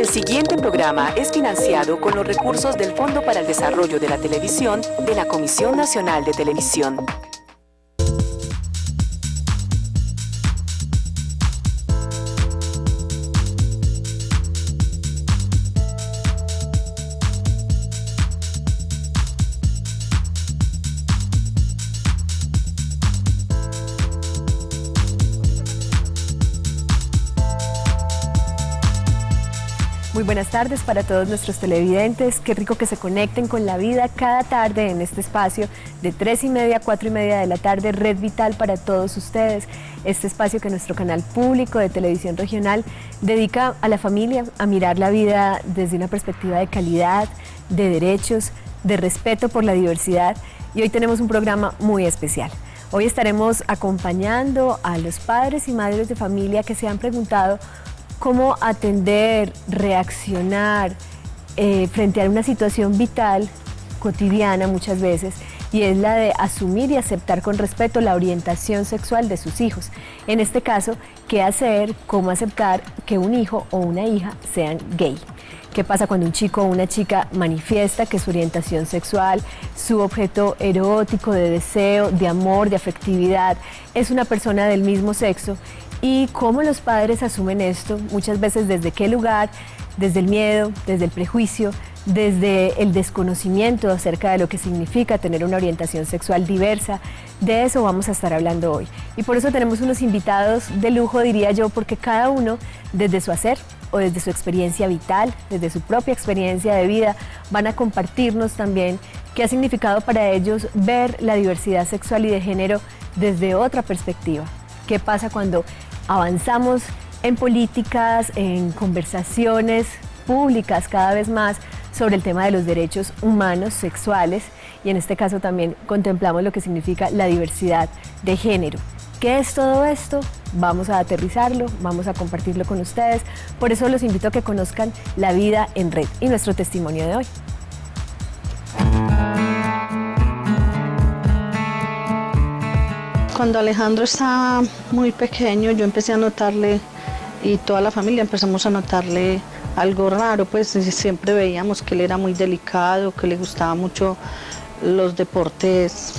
El siguiente programa es financiado con los recursos del Fondo para el Desarrollo de la Televisión de la Comisión Nacional de Televisión. Muy buenas tardes para todos nuestros televidentes. Qué rico que se conecten con la vida cada tarde en este espacio de 3:30 a 4:30 de la tarde, Red Vital para todos ustedes. Este espacio que nuestro canal público de televisión regional dedica a la familia, a mirar la vida desde una perspectiva de calidad, de derechos, de respeto por la diversidad. Y hoy tenemos un programa muy especial. Hoy estaremos acompañando a los padres y madres de familia que se han preguntado cómo atender, reaccionar frente a una situación vital, cotidiana muchas veces, y es la de asumir y aceptar con respeto la orientación sexual de sus hijos. En este caso, ¿qué hacer? ¿Cómo aceptar que un hijo o una hija sean gay? ¿Qué pasa cuando un chico o una chica manifiesta que su orientación sexual, su objeto erótico de deseo, de amor, de afectividad, es una persona del mismo sexo? Y cómo los padres asumen esto, muchas veces desde qué lugar, desde el miedo, desde el prejuicio, desde el desconocimiento acerca de lo que significa tener una orientación sexual diversa. De eso vamos a estar hablando hoy. Y por eso tenemos unos invitados de lujo, diría yo, porque cada uno, desde su hacer o desde su experiencia vital, desde su propia experiencia de vida, van a compartirnos también qué ha significado para ellos ver la diversidad sexual y de género desde otra perspectiva. ¿Qué pasa cuando avanzamos en políticas, en conversaciones públicas cada vez más sobre el tema de los derechos humanos sexuales? Y en este caso también contemplamos lo que significa la diversidad de género. ¿Qué es todo esto? Vamos a aterrizarlo, vamos a compartirlo con ustedes. Por eso los invito a que conozcan La Vida en Red y nuestro testimonio de hoy. Cuando Alejandro estaba muy pequeño, yo empecé a notarle, y toda la familia empezamos a notarle algo raro, pues siempre veíamos que él era muy delicado, que le gustaba mucho los deportes,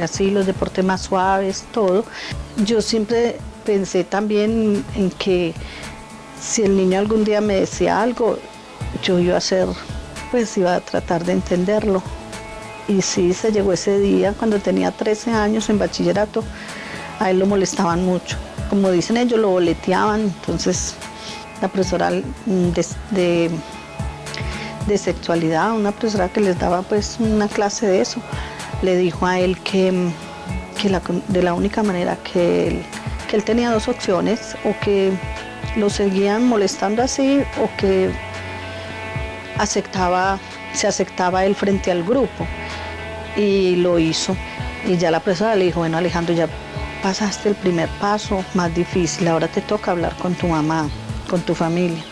así los deportes más suaves, todo. Yo siempre pensé también en que si el niño algún día me decía algo, yo iba a tratar de entenderlo. Y sí, se llegó ese día cuando tenía 13 años en bachillerato, a él lo molestaban mucho. Como dicen ellos, lo boleteaban. Entonces la profesora de sexualidad, una profesora que les daba pues una clase de eso, le dijo a él que de la única manera que él tenía dos opciones: o que lo seguían molestando así, o que se aceptaba él frente al grupo. Y lo hizo. Y ya la profesora le dijo: bueno, Alejandro, ya pasaste el primer paso más difícil, ahora te toca hablar con tu mamá, con tu familia.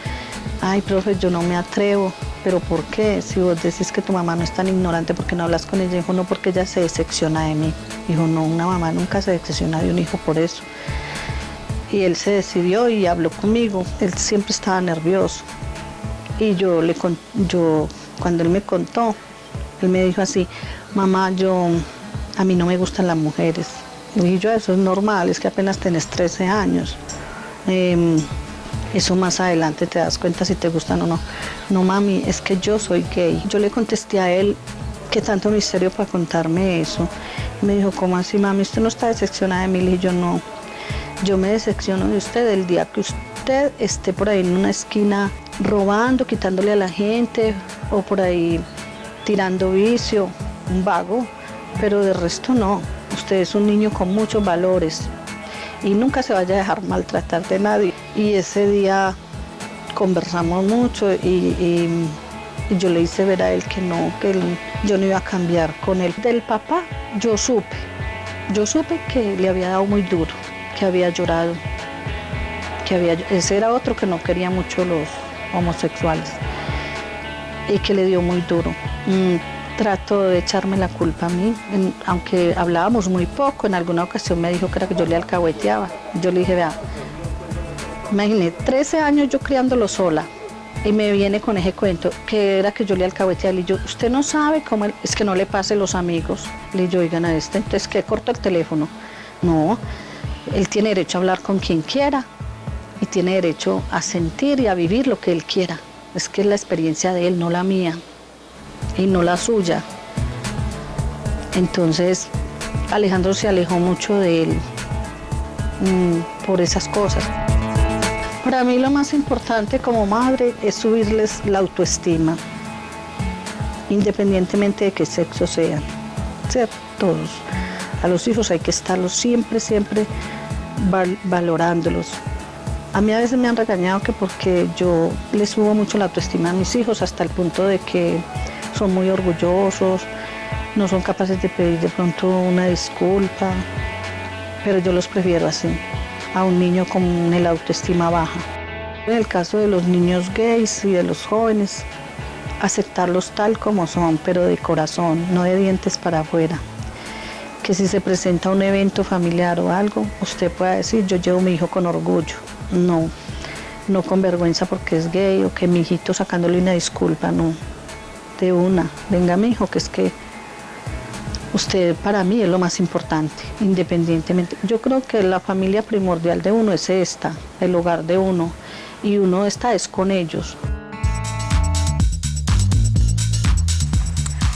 Ay, profe, yo no me atrevo. ¿Pero por qué? Si vos decís que tu mamá no es tan ignorante, ¿por qué no hablas con ella? Dijo: no, porque ella se decepciona de mí. Dijo: no, una mamá nunca se decepciona de un hijo por eso. Y él se decidió y habló conmigo. Él siempre estaba nervioso. Y cuando él me contó, él me dijo así: mamá, a mí no me gustan las mujeres. Y dije yo: eso es normal, es que apenas tenés 13 años. Eso más adelante te das cuenta si te gustan o no. No, mami, es que yo soy gay. Yo le contesté a él: ¿qué tanto misterio para contarme eso? Y me dijo: ¿cómo así, mami? ¿Usted no está decepcionada de mí? Le dije yo: no, yo me decepciono de usted el día que usted esté por ahí en una esquina robando, quitándole a la gente, o por ahí tirando vicio, un vago, pero de resto no. Usted es un niño con muchos valores y nunca se vaya a dejar maltratar de nadie. Y ese día conversamos mucho y yo le hice ver a él que yo no iba a cambiar con él. Del papá yo supe que le había dado muy duro, que había llorado, ese era otro que no quería mucho los homosexuales y que le dio muy duro. Trato de echarme la culpa a mí, aunque hablábamos muy poco. En alguna ocasión me dijo que era que yo le alcahueteaba. Yo le dije: vea, imagínate, 13 años yo criándolo sola, Y me viene con ese cuento, que era que yo le alcahueteaba, y yo, usted no sabe cómo, es que no le pase los amigos. Le digo, oigan a este, entonces, ¿qué corto el teléfono? No, él tiene derecho a hablar con quien quiera y tiene derecho a sentir y a vivir lo que él quiera. Es que es la experiencia de él, no la mía y no la suya. Entonces, Alejandro se alejó mucho de él por esas cosas. Para mí lo más importante como madre es subirles la autoestima, independientemente de qué sexo sean, ¿cierto? Todos. A los hijos hay que estarlos siempre, siempre valorándolos. A mí a veces me han regañado que porque yo les subo mucho la autoestima a mis hijos hasta el punto de que son muy orgullosos, no son capaces de pedir de pronto una disculpa, pero yo los prefiero así, a un niño con la autoestima baja. En el caso de los niños gays y de los jóvenes, aceptarlos tal como son, pero de corazón, no de dientes para afuera. Que si se presenta un evento familiar o algo, usted pueda decir, yo llevo a mi hijo con orgullo. No, no con vergüenza porque es gay o que mi hijito sacándole una disculpa, no. De una, venga mi hijo, que es que usted para mí es lo más importante, independientemente. Yo creo que la familia primordial de uno es esta, el hogar de uno, y uno está es con ellos.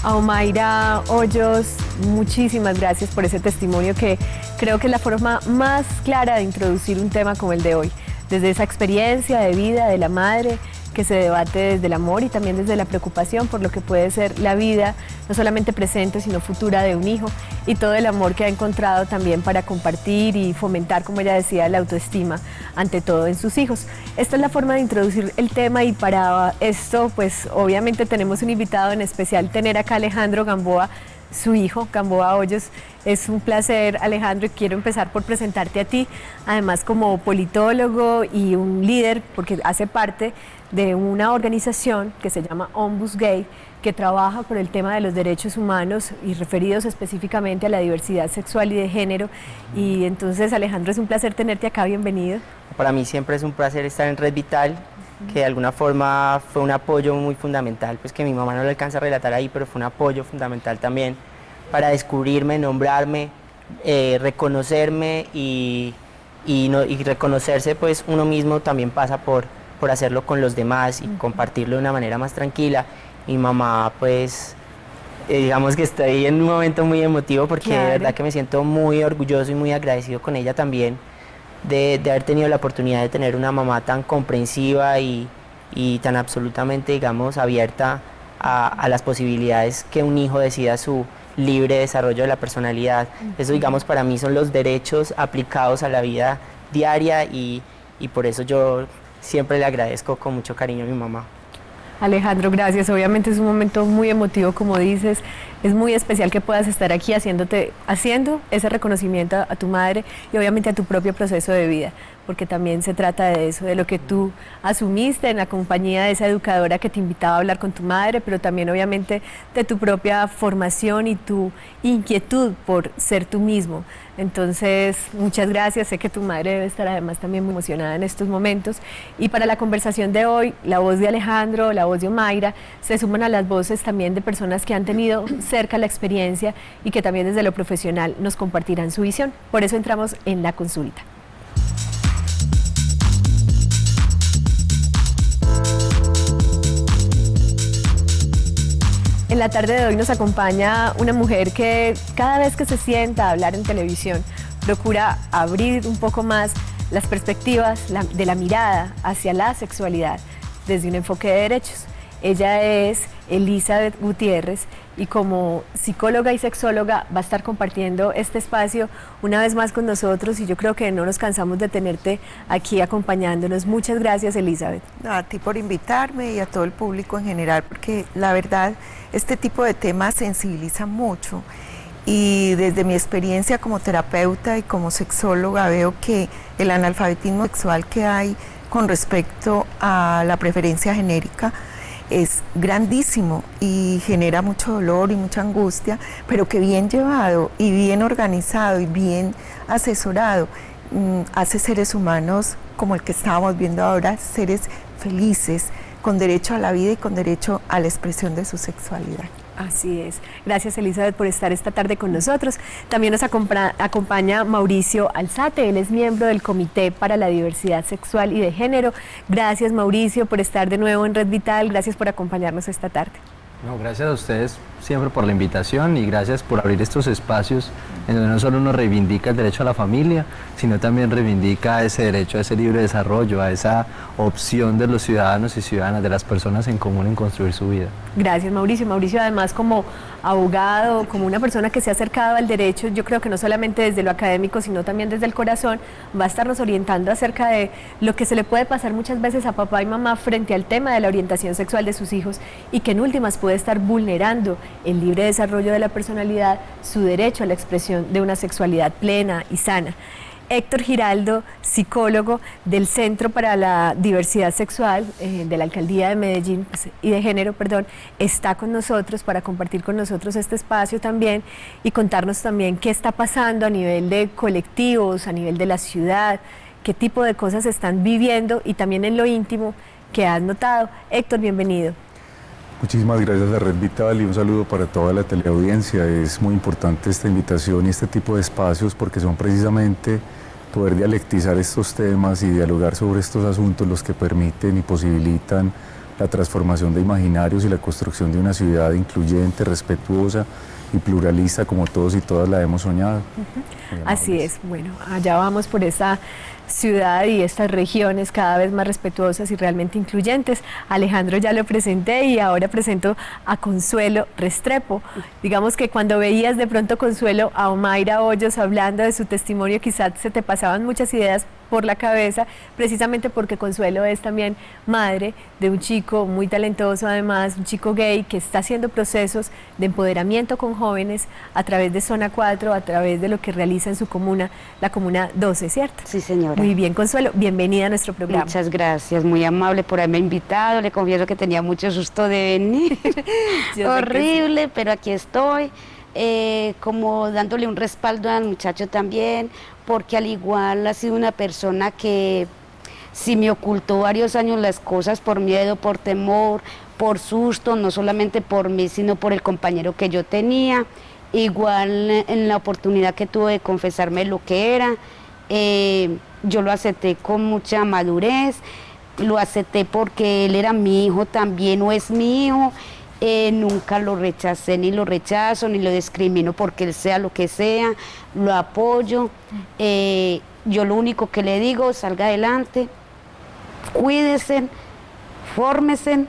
A Omaira Hoyos, muchísimas gracias por ese testimonio que creo que es la forma más clara de introducir un tema como el de hoy. Desde esa experiencia de vida de la madre que se debate desde el amor y también desde la preocupación por lo que puede ser la vida, no solamente presente sino futura de un hijo, y todo el amor que ha encontrado también para compartir y fomentar, como ella decía, la autoestima ante todo en sus hijos. Esta es la forma de introducir el tema, y para esto pues obviamente tenemos un invitado en especial, tener acá a Alejandro Gamboa, su hijo, Gamboa Hoyos. Es un placer, Alejandro, y quiero empezar por presentarte a ti, además como politólogo y un líder, porque hace parte de una organización que se llama Ombus Gay, que trabaja por el tema de los derechos humanos y referidos específicamente a la diversidad sexual y de género. Y entonces, Alejandro, es un placer tenerte acá, bienvenido. Para mí siempre es un placer estar en Red Vital, que de alguna forma fue un apoyo muy fundamental, pues que mi mamá no le alcanza a relatar ahí, pero fue un apoyo fundamental también para descubrirme, nombrarme, reconocerme y reconocerse, pues uno mismo también pasa por hacerlo con los demás y compartirlo de una manera más tranquila. Mi mamá, pues, digamos que estoy en un momento muy emotivo porque Claro. de verdad que me siento muy orgulloso y muy agradecido con ella también de haber tenido la oportunidad de tener una mamá tan comprensiva y tan absolutamente, digamos, abierta a las posibilidades que un hijo decida su libre desarrollo de la personalidad. Eso, digamos, para mí son los derechos aplicados a la vida diaria y por eso yo siempre le agradezco con mucho cariño a mi mamá. Alejandro, gracias. Obviamente es un momento muy emotivo, como dices. Es muy especial que puedas estar aquí haciendo ese reconocimiento a tu madre y obviamente a tu propio proceso de vida, porque también se trata de eso, de lo que tú asumiste en la compañía de esa educadora que te invitaba a hablar con tu madre, pero también obviamente de tu propia formación y tu inquietud por ser tú mismo. Entonces, muchas gracias. Sé que tu madre debe estar además también muy emocionada en estos momentos. Y para la conversación de hoy, la voz de Alejandro, la voz de Omaira, se suman a las voces también de personas que han tenido cerca la experiencia y que también desde lo profesional nos compartirán su visión. Por eso entramos en la consulta. En la tarde de hoy nos acompaña una mujer que cada vez que se sienta a hablar en televisión procura abrir un poco más las perspectivas de la mirada hacia la sexualidad desde un enfoque de derechos. Ella es Elizabeth Gutiérrez y como psicóloga y sexóloga va a estar compartiendo este espacio una vez más con nosotros, y yo creo que no nos cansamos de tenerte aquí acompañándonos. Muchas gracias, Elizabeth. A ti por invitarme y a todo el público en general, porque la verdad este tipo de temas sensibiliza mucho, y desde mi experiencia como terapeuta y como sexóloga veo que el analfabetismo sexual que hay con respecto a la preferencia genérica es grandísimo y genera mucho dolor y mucha angustia, pero que bien llevado y bien organizado y bien asesorado hace seres humanos como el que estábamos viendo ahora, seres felices, con derecho a la vida y con derecho a la expresión de su sexualidad. Así es. Gracias, Elizabeth, por estar esta tarde con nosotros. También nos acompaña Mauricio Alzate, él es miembro del Comité para la Diversidad Sexual y de Género. Gracias, Mauricio, por estar de nuevo en Red Vital. Gracias por acompañarnos esta tarde. No, gracias a ustedes siempre por la invitación y gracias por abrir estos espacios en donde no solo uno reivindica el derecho a la familia, sino también reivindica ese derecho a ese libre desarrollo, a esa opción de los ciudadanos y ciudadanas, de las personas en común en construir su vida. Gracias, Mauricio. Mauricio, además, como abogado, como una persona que se ha acercado al derecho, yo creo que no solamente desde lo académico, sino también desde el corazón, va a estarnos orientando acerca de lo que se le puede pasar muchas veces a papá y mamá frente al tema de la orientación sexual de sus hijos y que en últimas puede estar vulnerando el libre desarrollo de la personalidad, su derecho a la expresión de una sexualidad plena y sana. Héctor Giraldo, psicólogo del Centro para la Diversidad Sexual de la Alcaldía de Medellín y de Género, está con nosotros para compartir con nosotros este espacio también y contarnos también qué está pasando a nivel de colectivos, a nivel de la ciudad, qué tipo de cosas están viviendo y también en lo íntimo que has notado. Héctor, bienvenido. Muchísimas gracias a Red Vital y un saludo para toda la teleaudiencia. Es muy importante esta invitación y este tipo de espacios porque son precisamente poder dialectizar estos temas y dialogar sobre estos asuntos los que permiten y posibilitan la transformación de imaginarios y la construcción de una ciudad incluyente, respetuosa y pluralista como todos y todas la hemos soñado. Así es, bueno, allá vamos por esa ciudad y estas regiones cada vez más respetuosas y realmente incluyentes. Alejandro ya lo presenté y ahora presento a Consuelo Restrepo. Digamos que cuando veías de pronto, Consuelo, a Omaira Hoyos hablando de su testimonio, quizás se te pasaban muchas ideas por la cabeza, precisamente porque Consuelo es también madre de un chico muy talentoso, además, un chico gay que está haciendo procesos de empoderamiento con jóvenes a través de Zona 4, a través de lo que realiza en su comuna, la Comuna 12, ¿cierto? Sí, señora. Muy bien, Consuelo, bienvenida a nuestro programa. Muchas gracias, muy amable por haberme invitado, le confieso que tenía mucho susto de venir, horrible, pero aquí estoy, como dándole un respaldo al muchacho también, porque al igual ha sido una persona que si me ocultó varios años las cosas por miedo, por temor, por susto, no solamente por mí, sino por el compañero que yo tenía, igual en la oportunidad que tuve de confesarme lo que era, yo lo acepté con mucha madurez, lo acepté porque él era mi hijo también, o es mi hijo, nunca lo rechacé, ni lo rechazo, ni lo discrimino porque él sea lo que sea, lo apoyo, yo lo único que le digo, salga adelante, cuídense, fórmense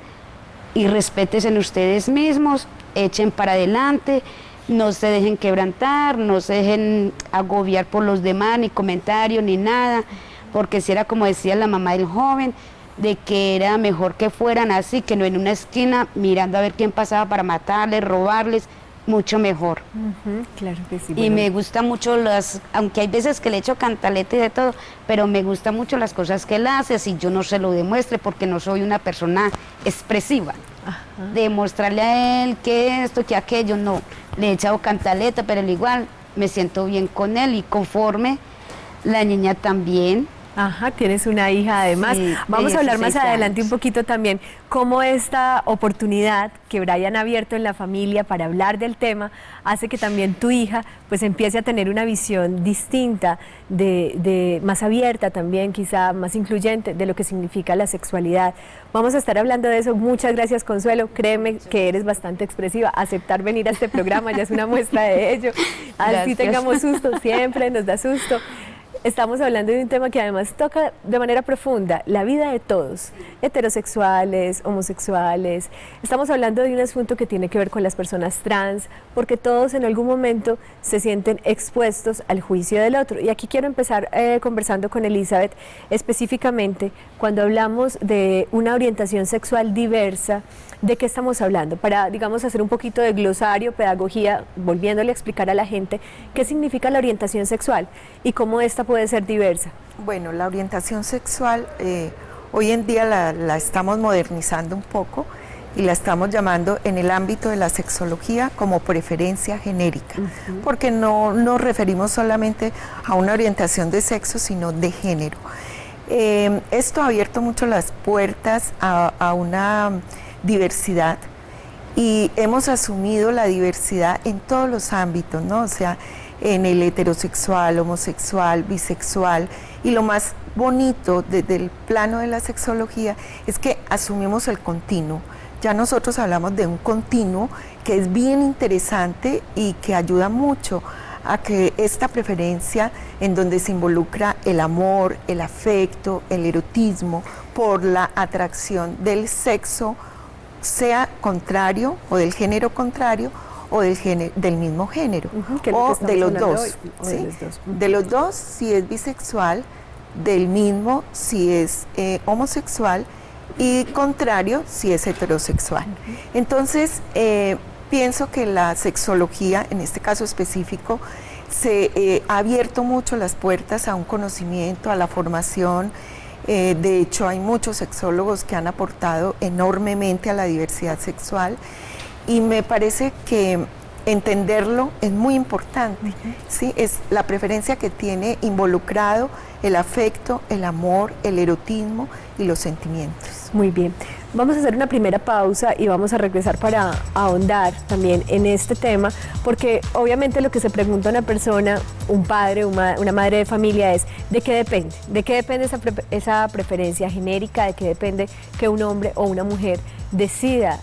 y respétense en ustedes mismos, echen para adelante, no se dejen quebrantar, no se dejen agobiar por los demás, ni comentarios, ni nada, porque si era como decía la mamá del joven, de que era mejor que fueran así, que no en una esquina mirando a ver quién pasaba para matarles, robarles, mucho mejor. Claro que sí. Y bueno, me gusta mucho aunque hay veces que le echo cantaleta y de todo, pero me gusta mucho las cosas que él hace, si yo no se lo demuestre, porque no soy una persona expresiva. Demostrarle a él que esto, que aquello, no. Le he echado cantaleta, pero al igual me siento bien con él y conforme, la niña también. Ajá, tienes una hija además. Sí, vamos a hablar más 16 adelante años. un poquito también cómo esta oportunidad que Brian ha abierto en la familia para hablar del tema hace que también tu hija pues empiece a tener una visión distinta, de más abierta también, quizá más incluyente de lo que significa la sexualidad. Vamos a estar hablando de eso. Muchas gracias, Consuelo. Créeme que eres bastante expresiva. Aceptar venir a este programa ya es una muestra de ello. Así Gracias. tengamos susto, siempre nos da susto. Estamos hablando de un tema que además toca de manera profunda la vida de todos, heterosexuales, homosexuales. Estamos hablando de un asunto que tiene que ver con las personas trans, porque todos en algún momento se sienten expuestos al juicio del otro. Y aquí quiero empezar conversando con Elizabeth, específicamente cuando hablamos de una orientación sexual diversa, ¿de qué estamos hablando? Para, digamos, hacer un poquito de glosario, pedagogía, volviéndole a explicar a la gente qué significa la orientación sexual y cómo esta puede ser diversa. Bueno, la orientación sexual hoy en día la estamos modernizando un poco y la estamos llamando en el ámbito de la sexología como preferencia genérica, porque no nos referimos solamente a una orientación de sexo, sino de género. Esto ha abierto mucho las puertas a una diversidad y hemos asumido la diversidad en todos los ámbitos, ¿no? O sea, en el heterosexual, homosexual, bisexual, y lo más bonito desde el plano de la sexología es que asumimos el continuo. Ya nosotros hablamos de un continuo que es bien interesante y que ayuda mucho a que esta preferencia en donde se involucra el amor, el afecto, el erotismo por la atracción del sexo sea contrario o del género contrario o del mismo género, o de los dos, ¿sí? De los dos si es bisexual, del mismo si es homosexual y contrario si es heterosexual. Entonces, pienso que la sexología, en este caso específico, se ha abierto mucho las puertas a un conocimiento, a la formación. De hecho, hay muchos sexólogos que han aportado enormemente a la diversidad sexual y me parece que entenderlo es muy importante, ¿sí? Es la preferencia que tiene involucrado el afecto, el amor, el erotismo y los sentimientos. Muy bien. Vamos a hacer una primera pausa y vamos a regresar para ahondar también en este tema, porque obviamente lo que se pregunta una persona, un padre, una madre de familia es ¿de qué depende? ¿De qué depende esa preferencia genérica? ¿De qué depende que un hombre o una mujer decida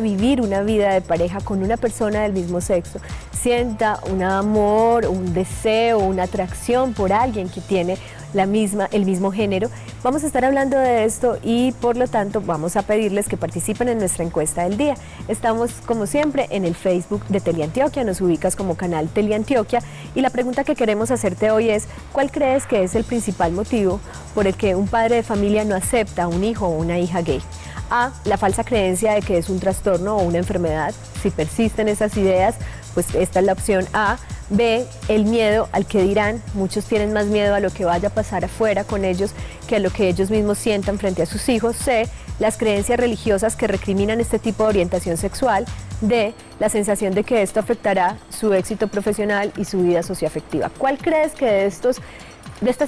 vivir una vida de pareja con una persona del mismo sexo, sienta un amor, un deseo, una atracción por alguien que tiene el mismo género? Vamos a estar hablando de esto y por lo tanto vamos a pedirles que participen en nuestra encuesta del día. Estamos como siempre en el Facebook de Teleantioquia, nos ubicas como canal Teleantioquia y la pregunta que queremos hacerte hoy es ¿cuál crees que es el principal motivo por el que un padre de familia no acepta a un hijo o una hija gay? A, la falsa creencia de que es un trastorno o una enfermedad. Si persisten esas ideas, pues esta es la opción A. B, el miedo al que dirán. Muchos tienen más miedo a lo que vaya a pasar afuera con ellos que a lo que ellos mismos sientan frente a sus hijos. C, las creencias religiosas que recriminan este tipo de orientación sexual. D, la sensación de que esto afectará su éxito profesional y su vida socioafectiva. ¿Cuál crees que de estas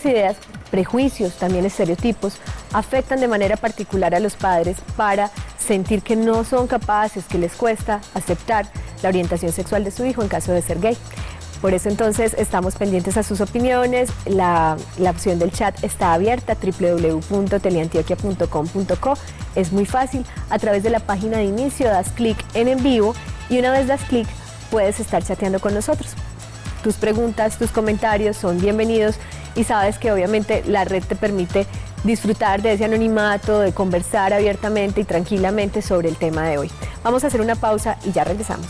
ideas, prejuicios, también estereotipos, afectan de manera particular a los padres para sentir que no son capaces, que les cuesta aceptar la orientación sexual de su hijo en caso de ser gay? Por eso entonces estamos pendientes a sus opiniones. La opción del chat está abierta, www.teleantioquia.com.co. Es muy fácil, a través de la página de inicio das clic en vivo y una vez das clic puedes estar chateando con nosotros. Tus preguntas, tus comentarios son bienvenidos y sabes que obviamente la red te permite disfrutar de ese anonimato, de conversar abiertamente y tranquilamente sobre el tema de hoy. Vamos a hacer una pausa y ya regresamos.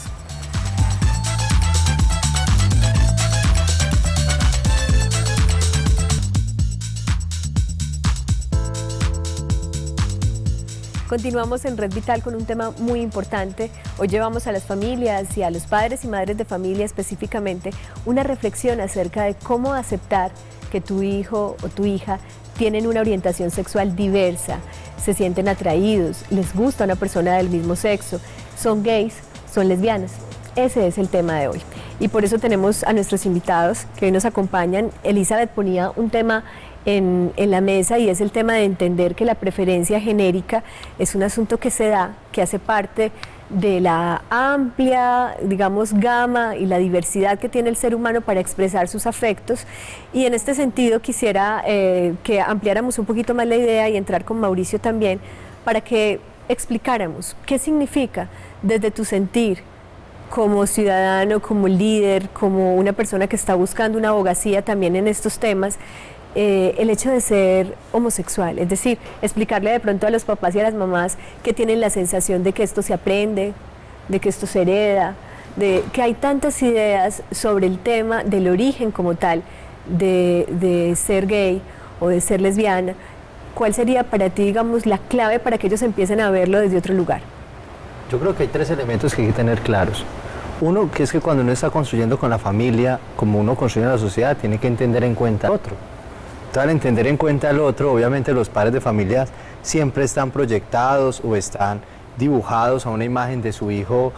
Continuamos en Red Vital con un tema muy importante. Hoy llevamos a las familias y a los padres y madres de familia específicamente una reflexión acerca de cómo aceptar que tu hijo o tu hija tienen una orientación sexual diversa, se sienten atraídos, les gusta una persona del mismo sexo, son gays, son lesbianas. Ese es el tema de hoy. Y por eso tenemos a nuestros invitados que hoy nos acompañan. Elizabeth ponía un tema en la mesa y es el tema de entender que la preferencia genérica es un asunto que se da, que hace parte de la amplia, digamos, gama y la diversidad que tiene el ser humano para expresar sus afectos. Y en este sentido quisiera que ampliáramos un poquito más la idea y entrar con Mauricio también para que explicáramos qué significa desde tu sentir como ciudadano, como líder, como una persona que está buscando una abogacía también en estos temas, el hecho de ser homosexual, es decir, explicarle de pronto a los papás y a las mamás que tienen la sensación de que esto se aprende, de que esto se hereda, de que hay tantas ideas sobre el tema del origen como tal de ser gay o de ser lesbiana. ¿Cuál sería para ti, digamos, la clave para que ellos empiecen a verlo desde otro lugar? Yo creo que hay tres elementos que hay que tener claros. Uno, que es que cuando uno está construyendo con la familia, como uno construye en la sociedad, tiene que entender en cuenta al otro. Al entender en cuenta al otro, obviamente los padres de familias siempre están proyectados o están dibujados a una imagen de su hijo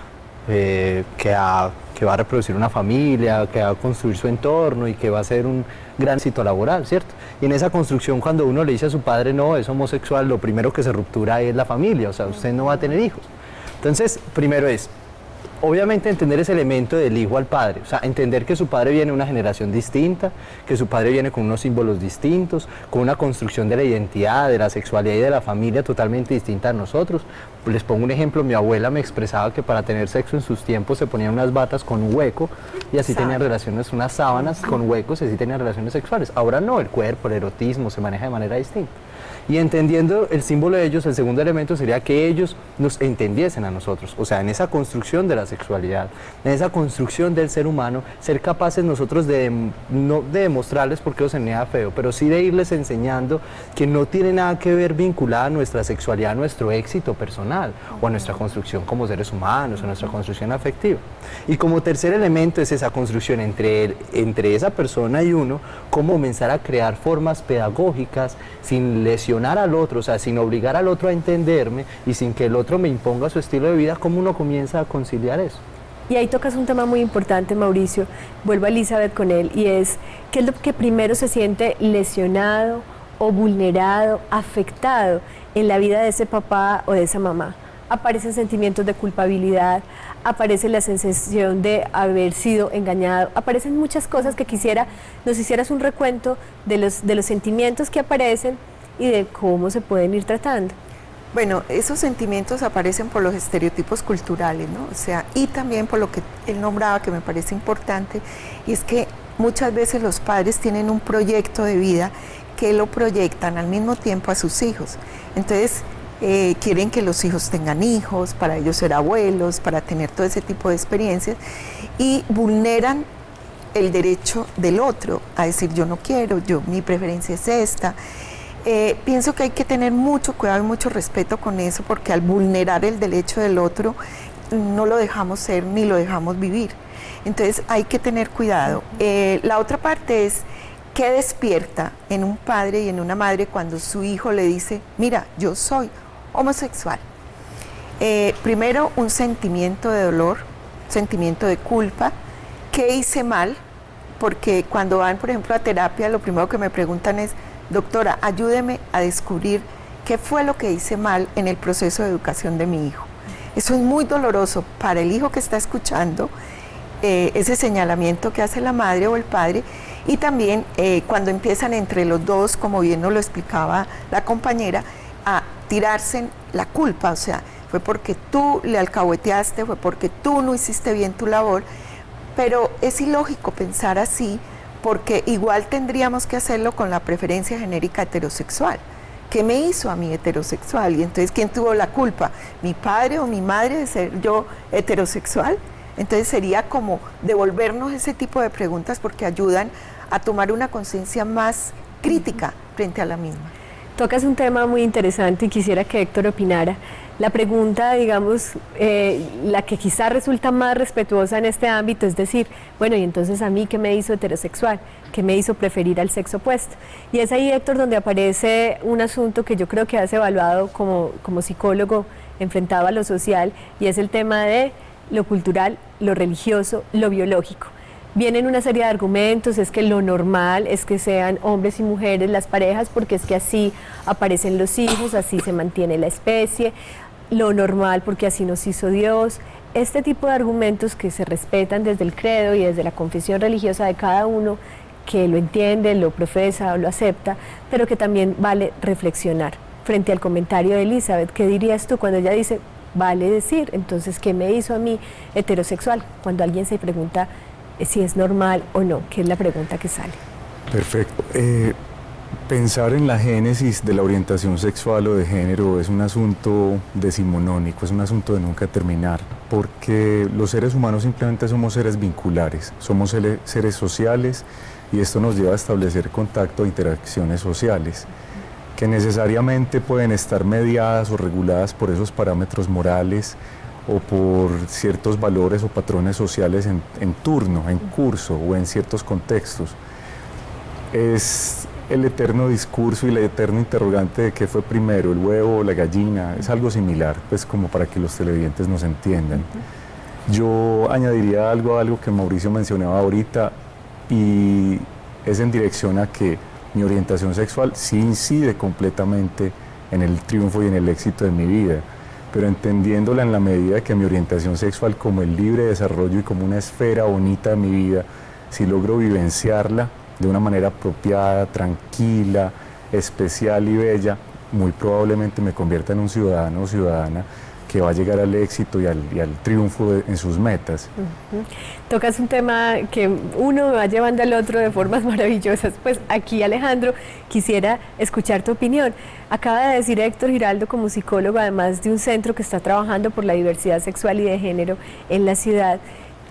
que va a reproducir una familia, que va a construir su entorno y que va a ser un gran éxito laboral, ¿cierto? Y en esa construcción, cuando uno le dice a su padre, no, es homosexual, lo primero que se ruptura es la familia, o sea, usted no va a tener hijos. Entonces, primero es, obviamente, entender ese elemento del hijo al padre, o sea, entender que su padre viene de una generación distinta, que su padre viene con unos símbolos distintos, con una construcción de la identidad, de la sexualidad y de la familia totalmente distinta a nosotros. Les pongo un ejemplo, mi abuela me expresaba que para tener sexo en sus tiempos se ponían unas batas con un hueco y así tenían relaciones, unas sábanas con huecos y así tenían relaciones sexuales. Ahora no, el cuerpo, el erotismo se maneja de manera distinta. Y entendiendo el símbolo de ellos, el segundo elemento sería que ellos nos entendiesen a nosotros, o sea, en esa construcción de la sexualidad, en esa construcción del ser humano, ser capaces nosotros no de demostrarles porque eso sería feo, pero sí de irles enseñando que no tiene nada que ver vinculada a nuestra sexualidad, a nuestro éxito personal, o a nuestra construcción como seres humanos, a nuestra construcción afectiva. Y como tercer elemento es esa construcción entre esa persona y uno, cómo comenzar a crear formas pedagógicas sin lesionar al otro, o sea, sin obligar al otro a entenderme y sin que el otro me imponga su estilo de vida, cómo uno comienza a conciliar eso. Y ahí tocas un tema muy importante, Mauricio, vuelvo a Elizabeth con él, y es, ¿qué es lo que primero se siente lesionado o vulnerado, afectado en la vida de ese papá o de esa mamá? Aparecen sentimientos de culpabilidad, aparece la sensación de haber sido engañado, aparecen muchas cosas que nos hicieras un recuento de los sentimientos que aparecen y de cómo se pueden ir tratando. Bueno, esos sentimientos aparecen por los estereotipos culturales, ¿no? O sea, y también por lo que él nombraba, que me parece importante, y es que muchas veces los padres tienen un proyecto de vida que lo proyectan al mismo tiempo a sus hijos. Entonces, quieren que los hijos tengan hijos, para ellos ser abuelos, para tener todo ese tipo de experiencias, y vulneran el derecho del otro a decir yo no quiero, mi preferencia es esta. Pienso que hay que tener mucho cuidado y mucho respeto con eso, porque al vulnerar el derecho del otro no lo dejamos ser ni lo dejamos vivir. Entonces hay que tener cuidado. La otra parte es qué despierta en un padre y en una madre cuando su hijo le dice, mira, yo soy homosexual. Primero, un sentimiento de dolor, sentimiento de culpa. ¿Qué hice mal? Porque cuando van, por ejemplo, a terapia, lo primero que me preguntan es, doctora, ayúdeme a descubrir qué fue lo que hice mal en el proceso de educación de mi hijo. Eso es muy doloroso para el hijo que está escuchando, ese señalamiento que hace la madre o el padre, y también cuando empiezan entre los dos, como bien nos lo explicaba la compañera, a tirarse la culpa, o sea, fue porque tú le alcahueteaste, fue porque tú no hiciste bien tu labor, pero es ilógico pensar así, porque igual tendríamos que hacerlo con la preferencia genérica heterosexual. ¿Qué me hizo a mí heterosexual? Y entonces, ¿quién tuvo la culpa? ¿Mi padre o mi madre de ser yo heterosexual? Entonces sería como devolvernos ese tipo de preguntas porque ayudan a tomar una conciencia más crítica frente a la misma. Tocas un tema muy interesante y quisiera que Héctor opinara. La pregunta, digamos, la que quizá resulta más respetuosa en este ámbito es decir, bueno, y entonces a mí, ¿qué me hizo heterosexual? ¿Qué me hizo preferir al sexo opuesto? Y es ahí, Héctor, donde aparece un asunto que yo creo que has evaluado como psicólogo enfrentado a lo social, y es el tema de lo cultural, lo religioso, lo biológico. Vienen una serie de argumentos, es que lo normal es que sean hombres y mujeres las parejas, porque es que así aparecen los hijos, así se mantiene la especie, lo normal porque así nos hizo Dios. Este tipo de argumentos que se respetan desde el credo y desde la confesión religiosa de cada uno, que lo entiende, lo profesa o lo acepta, pero que también vale reflexionar. Frente al comentario de Elizabeth, ¿qué dirías tú cuando ella dice, vale decir, entonces, ¿qué me hizo a mí heterosexual? Cuando alguien se pregunta si es normal o no, que es la pregunta que sale. Perfecto. Pensar en la génesis de la orientación sexual o de género es un asunto decimonónico, es un asunto de nunca terminar, porque los seres humanos simplemente somos seres vinculares, somos seres sociales, y esto nos lleva a establecer contacto e interacciones sociales, que necesariamente pueden estar mediadas o reguladas por esos parámetros morales o por ciertos valores o patrones sociales en turno, en curso o en ciertos contextos. Es el eterno discurso y el eterno interrogante de qué fue primero, el huevo o la gallina, es algo similar, pues como para que los televidentes nos entiendan. Yo añadiría algo a algo que Mauricio mencionaba ahorita, y es en dirección a que mi orientación sexual sí incide completamente en el triunfo y en el éxito de mi vida, pero entendiéndola en la medida que mi orientación sexual como el libre desarrollo y como una esfera bonita de mi vida, si logro vivenciarla de una manera apropiada, tranquila, especial y bella, muy probablemente me convierta en un ciudadano o ciudadana que va a llegar al éxito y al triunfo en sus metas. Tocas un tema que uno va llevando al otro de formas maravillosas. Pues aquí, Alejandro, quisiera escuchar tu opinión. Acaba de decir Héctor Giraldo, como psicólogo, además de un centro que está trabajando por la diversidad sexual y de género en la ciudad,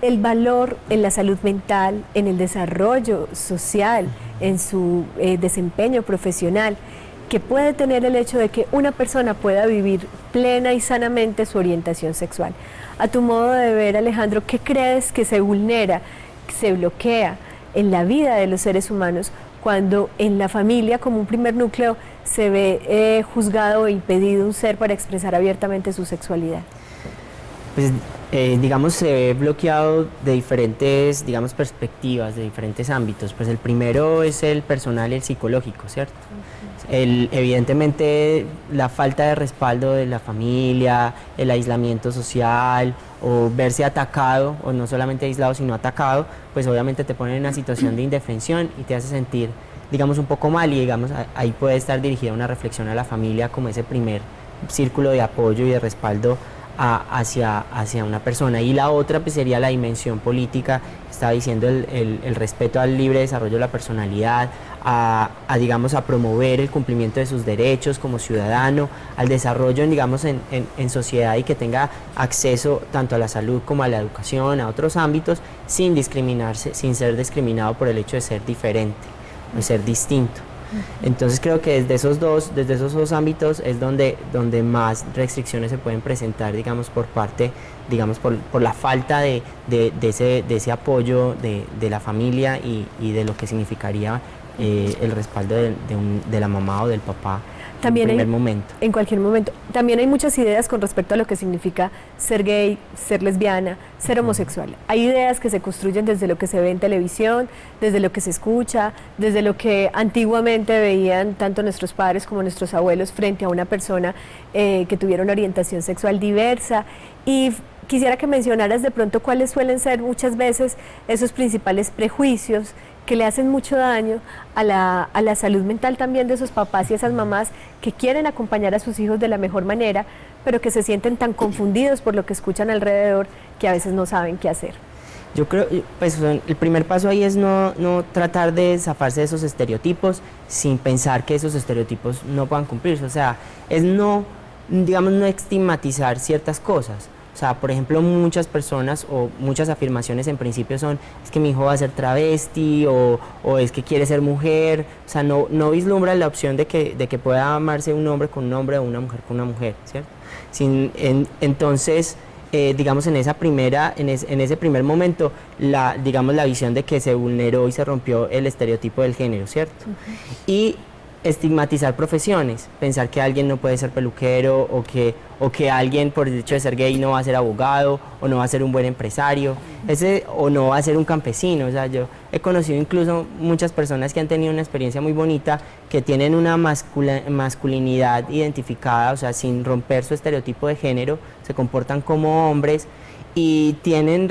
el valor en la salud mental, en el desarrollo social, en su desempeño profesional, que puede tener el hecho de que una persona pueda vivir plena y sanamente su orientación sexual. A tu modo de ver, Alejandro, ¿qué crees que se vulnera, que se bloquea en la vida de los seres humanos cuando en la familia, como un primer núcleo, se ve juzgado o impedido un ser para expresar abiertamente su sexualidad? Pues digamos, se ve bloqueado de diferentes, digamos, perspectivas, de diferentes ámbitos. Pues el primero es el personal y el psicológico, ¿cierto? Evidentemente la falta de respaldo de la familia, el aislamiento social o verse atacado, o no solamente aislado sino atacado, pues obviamente te pone en una situación de indefensión y te hace sentir, digamos, un poco mal, y digamos ahí puede estar dirigida una reflexión a la familia como ese primer círculo de apoyo y de respaldo hacia una persona. Y la otra pues sería la dimensión política, estaba diciendo el respeto al libre desarrollo de la personalidad, digamos, a promover el cumplimiento de sus derechos como ciudadano, al desarrollo digamos, en sociedad, y que tenga acceso tanto a la salud como a la educación, a otros ámbitos, sin discriminarse, sin ser discriminado por el hecho de ser diferente, de ser distinto. Entonces creo que desde esos dos ámbitos es donde más restricciones se pueden presentar, digamos, por parte, digamos, por la falta de ese apoyo de la familia y de lo que significaría el respaldo de la mamá o del papá. También en cualquier momento. También hay muchas ideas con respecto a lo que significa ser gay, ser lesbiana, ser homosexual. Hay ideas que se construyen desde lo que se ve en televisión, desde lo que se escucha, desde lo que antiguamente veían tanto nuestros padres como nuestros abuelos frente a una persona que tuviera una orientación sexual diversa. Y quisiera que mencionaras de pronto cuáles suelen ser muchas veces esos principales prejuicios que le hacen mucho daño a la salud mental también de esos papás y esas mamás que quieren acompañar a sus hijos de la mejor manera, pero que se sienten tan confundidos por lo que escuchan alrededor que a veces no saben qué hacer. Yo creo, pues el primer paso ahí es no tratar de zafarse de esos estereotipos sin pensar que esos estereotipos no puedan cumplirse, o sea, es digamos, no estigmatizar ciertas cosas. O sea, por ejemplo, muchas personas o muchas afirmaciones en principio son: es que mi hijo va a ser travesti, o es que quiere ser mujer. O sea, no vislumbra la opción de que pueda amarse un hombre con un hombre o una mujer con una mujer, ¿cierto? Entonces, digamos, en ese primer momento, digamos, la visión de que se vulneró y se rompió el estereotipo del género, ¿cierto? Y estigmatizar profesiones, pensar que alguien no puede ser peluquero, o que alguien por el hecho de ser gay no va a ser abogado, o no va a ser un buen empresario, o no va a ser un campesino. O sea, yo he conocido incluso muchas personas que han tenido una experiencia muy bonita, que tienen una masculinidad identificada, o sea, sin romper su estereotipo de género, se comportan como hombres y tienen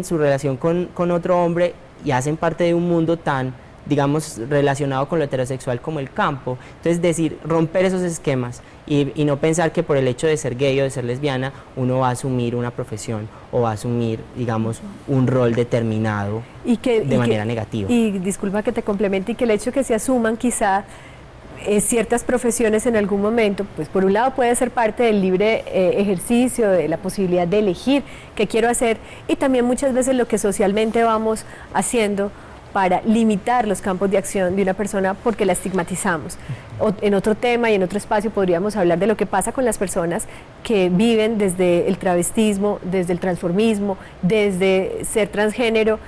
su relación con otro hombre y hacen parte de un mundo tan, digamos, relacionado con lo heterosexual como el campo. Entonces, romper esos esquemas y no pensar que por el hecho de ser gay o de ser lesbiana uno va a asumir una profesión o va a asumir, digamos, un rol determinado de manera negativa. Y disculpa que te complemente, y que el hecho de que se asuman quizá ciertas profesiones en algún momento, pues por un lado puede ser parte del libre ejercicio, de la posibilidad de elegir qué quiero hacer, y también muchas veces lo que socialmente vamos haciendo para limitar los campos de acción de una persona porque la estigmatizamos. En otro tema y en otro espacio podríamos hablar de lo que pasa con las personas que viven desde el travestismo, desde el transformismo, desde ser transgénero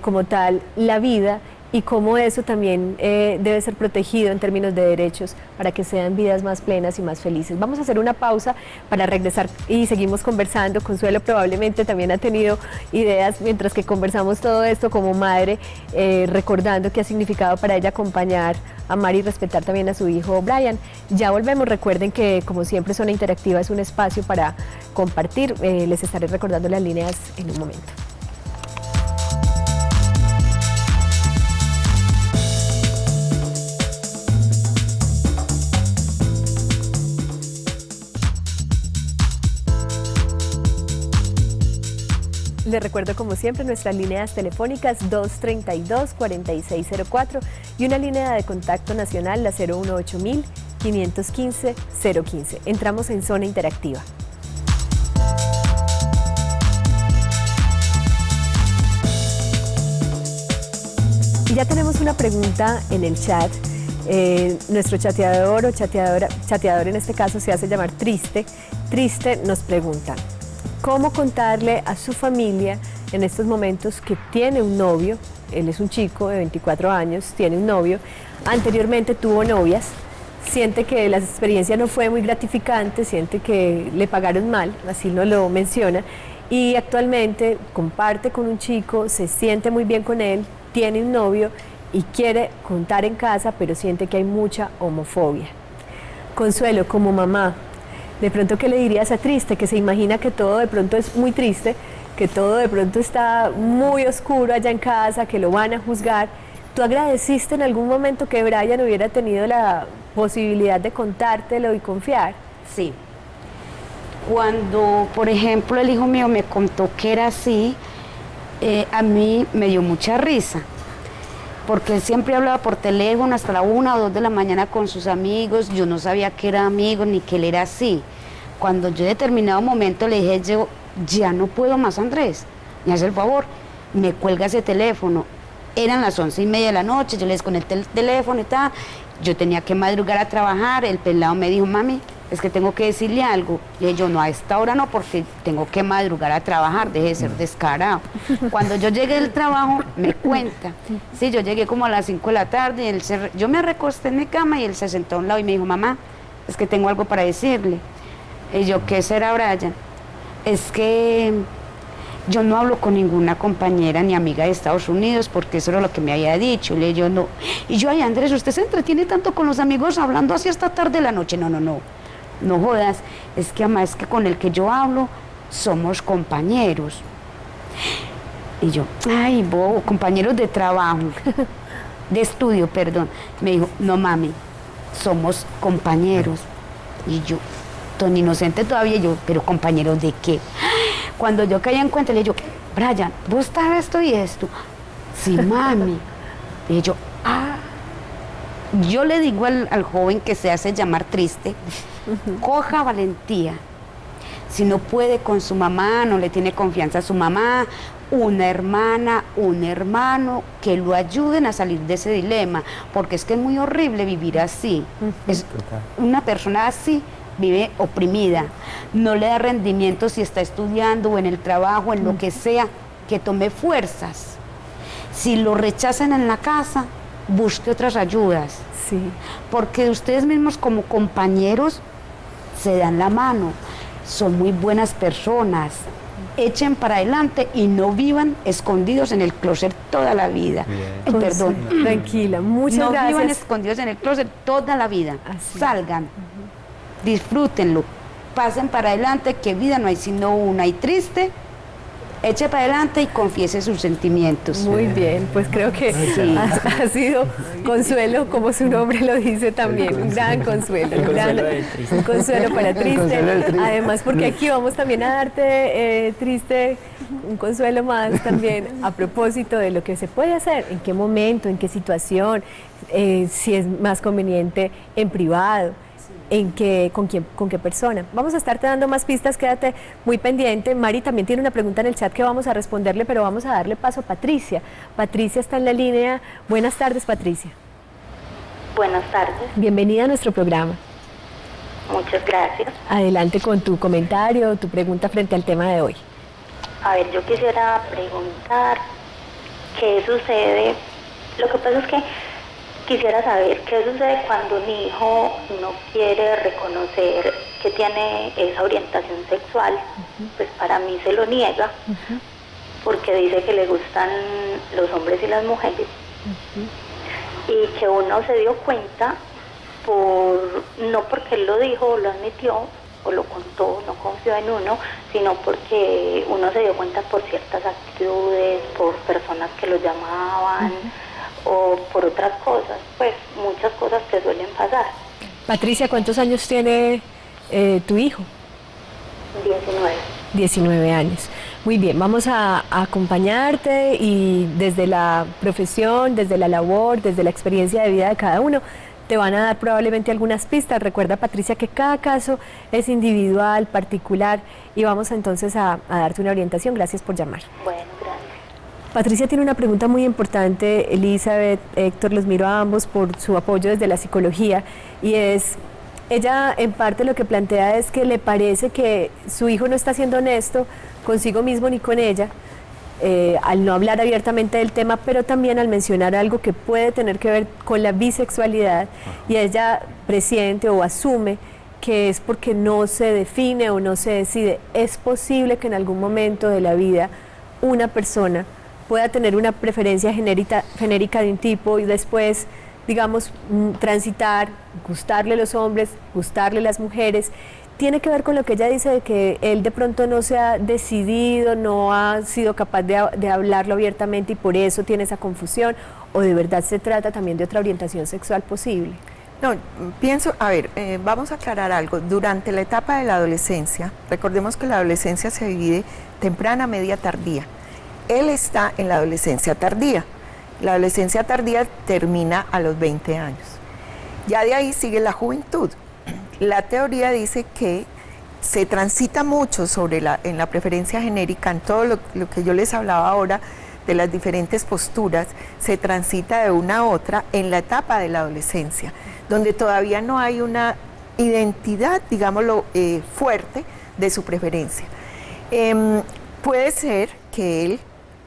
como tal, la vida, y cómo eso también debe ser protegido en términos de derechos para que sean vidas más plenas y más felices. Vamos a hacer una pausa para regresar y seguimos conversando. Consuelo probablemente también ha tenido ideas mientras que conversamos todo esto como madre, recordando qué ha significado para ella acompañar, amar y respetar también a su hijo Brian. Ya volvemos, recuerden que como siempre Zona Interactiva es un espacio para compartir, les estaré recordando las líneas en un momento. Les recuerdo como siempre nuestras líneas telefónicas 232-4604 y una línea de contacto nacional, la 018-515-015. Entramos en Zona Interactiva. Y ya tenemos una pregunta en el chat. Nuestro chateador o chateador en este caso se hace llamar Triste. Triste nos pregunta: ¿cómo contarle a su familia en estos momentos que tiene un novio? Él es un chico de 24 años, tiene un novio, anteriormente tuvo novias, siente que la experiencia no fue muy gratificante, siente que le pagaron mal, así nos lo menciona, y actualmente comparte con un chico, se siente muy bien con él, tiene un novio y quiere contar en casa, pero siente que hay mucha homofobia. Consuelo, como mamá, de pronto, ¿qué le dirías a Triste? Que se imagina que todo de pronto es muy triste, que todo de pronto está muy oscuro allá en casa, que lo van a juzgar. ¿Tú agradeciste en algún momento que Brian hubiera tenido la posibilidad de contártelo y confiar? Sí. Cuando, por ejemplo, el hijo mío me contó que era así, a mí me dio mucha risa, porque él siempre hablaba por teléfono hasta la 1 o 2 de la mañana con sus amigos. Yo no sabía que era amigo ni que él era así. Cuando yo en determinado momento le dije, yo ya no puedo más, Andrés, me hace el favor, me cuelga ese teléfono. Eran las 11:30 de la noche, yo le desconecté el teléfono y tal, yo tenía que madrugar a trabajar. El pelado me dijo, mami, es que tengo que decirle algo. Le dije yo, no, a esta hora no, porque tengo que madrugar a trabajar, deje de ser descarado. Cuando yo llegué del trabajo, me cuenta. Sí, yo llegué como a las 5 de la tarde, y yo me recosté en mi cama y él se sentó a un lado y me dijo, mamá, es que tengo algo para decirle. Y yo, ¿qué será, Brian? Es que yo no hablo con ninguna compañera ni amiga de Estados Unidos, porque eso era lo que me había dicho. Le dije yo, no. Y yo, ay, Andrés, usted se entretiene tanto con los amigos hablando así hasta tarde de la noche. No jodas, es que además es que con el que yo hablo somos compañeros. Y yo, ay, bobo, compañeros de trabajo, de estudio, perdón. Me dijo, no mami, somos compañeros. Y yo, tan inocente todavía, yo, pero compañeros de qué. Cuando yo caía en cuenta, le digo, Brian, ¿vos sabes esto y esto? Sí, mami. Y yo, yo le digo al joven que se hace llamar Triste, coja valentía. Si no puede con su mamá, no le tiene confianza a su mamá, una hermana, un hermano, que lo ayuden a salir de ese dilema, porque es que es muy horrible vivir así. Una persona así vive oprimida, no le da rendimiento si está estudiando o en el trabajo, en lo que sea, que tome fuerzas. Si lo rechazan en la casa, busque otras ayudas. Sí. Porque ustedes mismos como compañeros se dan la mano, son muy buenas personas, echen para adelante y no vivan escondidos en el closet toda la vida. Perdón. Tranquila, muchas gracias. No vivan escondidos en el closet toda la vida. Así. Salgan, disfrútenlo, pasen para adelante, que vida no hay sino una. Y Triste, eche para adelante y confiese sus sentimientos. Muy bien, pues creo que sí. ha sido Consuelo, como su nombre lo dice también, un gran consuelo. Un consuelo para Triste. Además, porque aquí vamos también a darte, Triste, un consuelo más también a propósito de lo que se puede hacer, en qué momento, en qué situación, si es más conveniente en privado. ¿Con qué persona? Vamos a estarte dando más pistas, quédate muy pendiente. Mari también tiene una pregunta en el chat que vamos a responderle, pero vamos a darle paso a Patricia. Patricia está en la línea. Buenas tardes, Patricia. Buenas tardes. Bienvenida a nuestro programa. Muchas gracias. Adelante con tu comentario, tu pregunta frente al tema de hoy. A ver, yo quisiera preguntar qué sucede Lo que pasa es que quisiera saber qué sucede cuando un hijo no quiere reconocer que tiene esa orientación sexual. Pues para mí se lo niega, porque dice que le gustan los hombres y las mujeres, y que uno se dio cuenta no porque él lo dijo o lo admitió o lo contó, no confió en uno, sino porque uno se dio cuenta por ciertas actitudes, por personas que lo llamaban, o por otras cosas, pues muchas cosas que suelen pasar. Patricia, ¿cuántos años tiene tu hijo? 19. 19 años. Muy bien, vamos a acompañarte y desde la profesión, desde la labor, desde la experiencia de vida de cada uno, te van a dar probablemente algunas pistas. Recuerda, Patricia, que cada caso es individual, particular, y vamos entonces a darte una orientación. Gracias por llamar. Bueno, gracias. Patricia tiene una pregunta muy importante. Elizabeth, Héctor, los miro a ambos por su apoyo desde la psicología, y es, ella en parte lo que plantea es que le parece que su hijo no está siendo honesto consigo mismo ni con ella, al no hablar abiertamente del tema, pero también al mencionar algo que puede tener que ver con la bisexualidad, y ella presiente o asume que es porque no se define o no se decide. Es posible que en algún momento de la vida una persona pueda tener una preferencia genérica de un tipo y después, digamos, transitar, gustarle los hombres, gustarle las mujeres. Tiene que ver con lo que ella dice de que él de pronto no se ha decidido, no ha sido capaz de hablarlo abiertamente y por eso tiene esa confusión, o de verdad se trata también de otra orientación sexual posible. No, pienso, a ver, vamos a aclarar algo. Durante la etapa de la adolescencia, recordemos que la adolescencia se divide temprana, media, tardía. Él está en la adolescencia tardía. La adolescencia tardía termina a los 20 años. Ya de ahí sigue la juventud. La teoría dice que se transita mucho en la preferencia genérica, en todo lo que yo les hablaba ahora, de las diferentes posturas, se transita de una a otra en la etapa de la adolescencia, donde todavía no hay una identidad, digámoslo, fuerte de su preferencia. Puede ser que él,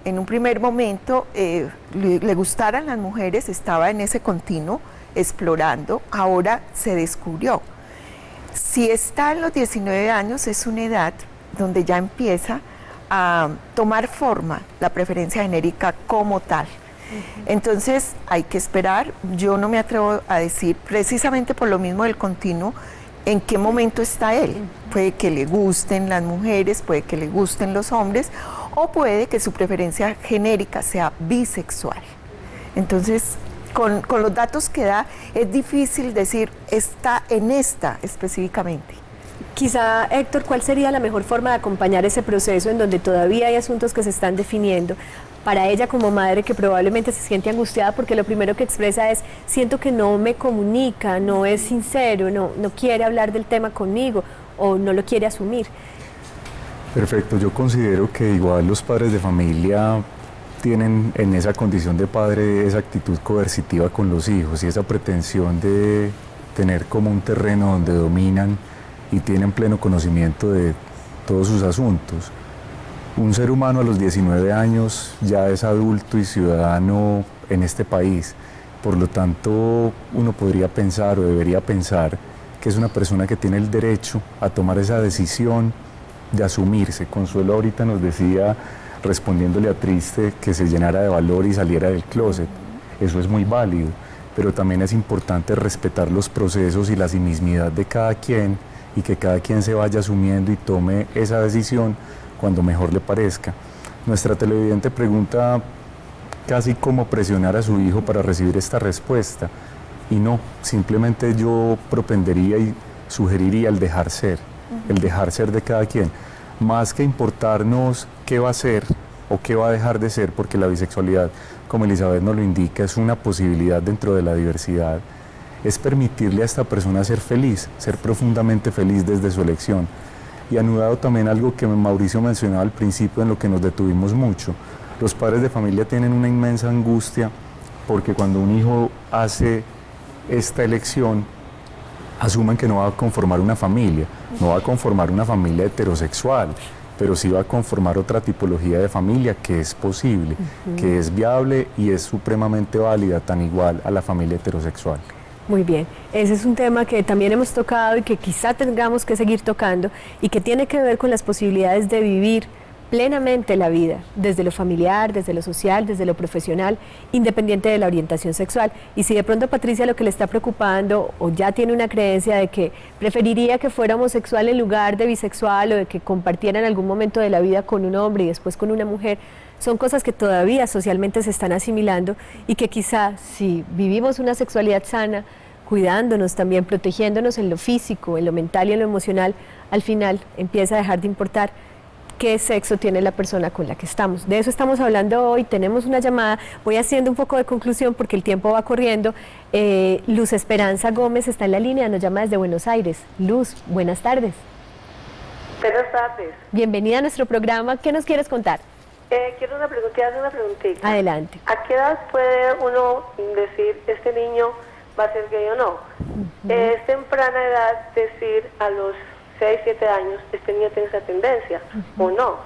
en un primer momento, le gustaran las mujeres, estaba en ese continuo, explorando, ahora se descubrió. Si está en los 19 años, es una edad donde ya empieza a tomar forma la preferencia genérica como tal. Entonces hay que esperar. Yo no me atrevo a decir, precisamente por lo mismo del continuo, en qué momento está él. Puede que le gusten las mujeres, puede que le gusten los hombres, o puede que su preferencia genérica sea bisexual. Entonces, con los datos que da, es difícil decir, está en esta específicamente. Quizá, Héctor, ¿cuál sería la mejor forma de acompañar ese proceso en donde todavía hay asuntos que se están definiendo? Para ella como madre, que probablemente se siente angustiada porque lo primero que expresa es, siento que no me comunica, no es sincero, no quiere hablar del tema conmigo o no lo quiere asumir. Perfecto, yo considero que igual los padres de familia tienen en esa condición de padre esa actitud coercitiva con los hijos y esa pretensión de tener como un terreno donde dominan y tienen pleno conocimiento de todos sus asuntos. Un ser humano a los 19 años ya es adulto y ciudadano en este país, por lo tanto uno podría pensar o debería pensar que es una persona que tiene el derecho a tomar esa decisión de asumirse. Consuelo ahorita nos decía, respondiéndole a Triste, que se llenara de valor y saliera del closet. Eso es muy válido, pero también es importante respetar los procesos y la mismidad de cada quien y que cada quien se vaya asumiendo y tome esa decisión cuando mejor le parezca. Nuestra televidente pregunta casi cómo presionar a su hijo para recibir esta respuesta, y no, simplemente yo propendería y sugeriría el dejar ser de cada quien, más que importarnos qué va a ser o qué va a dejar de ser, porque la bisexualidad, como Elizabeth nos lo indica, es una posibilidad dentro de la diversidad. Es permitirle a esta persona ser feliz, ser profundamente feliz desde su elección. Y anudado también algo que Mauricio mencionaba al principio, en lo que nos detuvimos mucho. Los padres de familia tienen una inmensa angustia porque cuando un hijo hace esta elección, asumen que no va a conformar una familia, no va a conformar una familia heterosexual, pero sí va a conformar otra tipología de familia que es posible, que es viable y es supremamente válida, tan igual a la familia heterosexual. Muy bien, ese es un tema que también hemos tocado y que quizá tengamos que seguir tocando y que tiene que ver con las posibilidades de vivir plenamente la vida, desde lo familiar, desde lo social, desde lo profesional, independiente de la orientación sexual. Y si de pronto Patricia lo que le está preocupando o ya tiene una creencia de que preferiría que fuera homosexual en lugar de bisexual o de que compartiera en algún momento de la vida con un hombre y después con una mujer, son cosas que todavía socialmente se están asimilando y que quizá si vivimos una sexualidad sana, cuidándonos también, protegiéndonos en lo físico, en lo mental y en lo emocional, al final empieza a dejar de importar qué sexo tiene la persona con la que estamos. De eso estamos hablando hoy, tenemos una llamada, voy haciendo un poco de conclusión porque el tiempo va corriendo. Luz Esperanza Gómez está en la línea, nos llama desde Buenos Aires. Luz, buenas tardes. Buenas tardes. Bienvenida a nuestro programa, ¿qué nos quieres contar? Quiero hacer una preguntita. Adelante. ¿A qué edad puede uno decir este niño va a ser gay o no? Es temprana edad decir a los 6, 7 años, este niño tiene esa tendencia, o no.